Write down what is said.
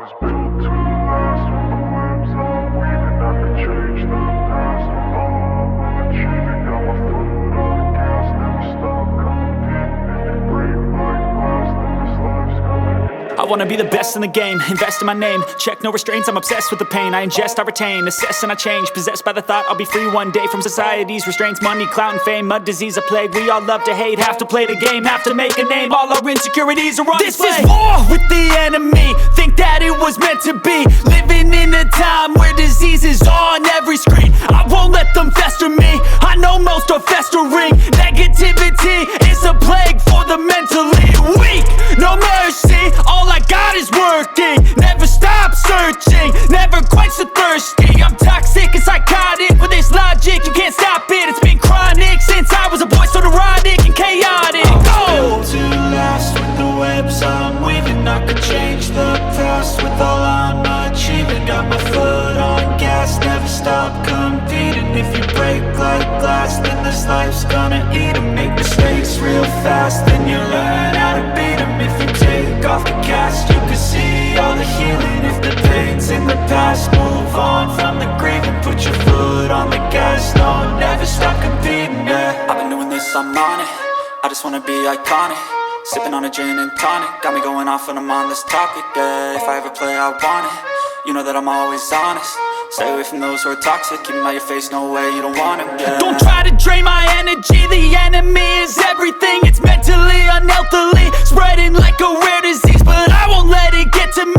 was built to last. With the webs I'm weaving, I could change the past. With all I'm achieving, got my foot on gas. Never stop competing. If you break like glass, then this life's gonna end. I wanna be the best in the game, invest in my name. Check no restraints, I'm obsessed with the pain. I ingest, I retain, assess and I change. Possessed by the thought I'll be free one day from society's restraints. Money, clout and fame, mud, disease, a plague. We all love to hate, have to play the game, have to make a name. All our insecurities are on display. This is war with the enemy, think that it was meant to be. Living in a time where disease is on every screen. I won't let them fester me, I know most are festering. Negativity is a plague for the mentally weak. No mercy, all I got is working. Never stop searching, never quench the thirsty. I'm toxic and psychotic, with this logic you can't stop it. It's been chronic since I was a boy, so neurotic and chaotic. Built to last. With the webs I'm weaving, I could change the past. With all I'm achieving, got my foot on gas. Never stop competing. If you break like glass, then this life's gonna eat 'em. Make mistakes real fast, then you learn how to beat 'em. If you take off the cast, you can see all the healing. If the pain's in the past, move on from the grieving. Put your foot on the gas, no, never stop competing, yeah. I've been doing this, I'm on it. I just wanna be iconic. Sipping on a gin and tonic, got me going off when I'm on this topic, yeah. If I ever play, I want it. You know that I'm always honest. Stay away from those who are toxic. Keep them out your face, no way, you don't want them, yeah. Don't try to drain my energy. The enemy is everything. It's mentally, unhealthily, spreading like a rare disease. But I won't let it get to me.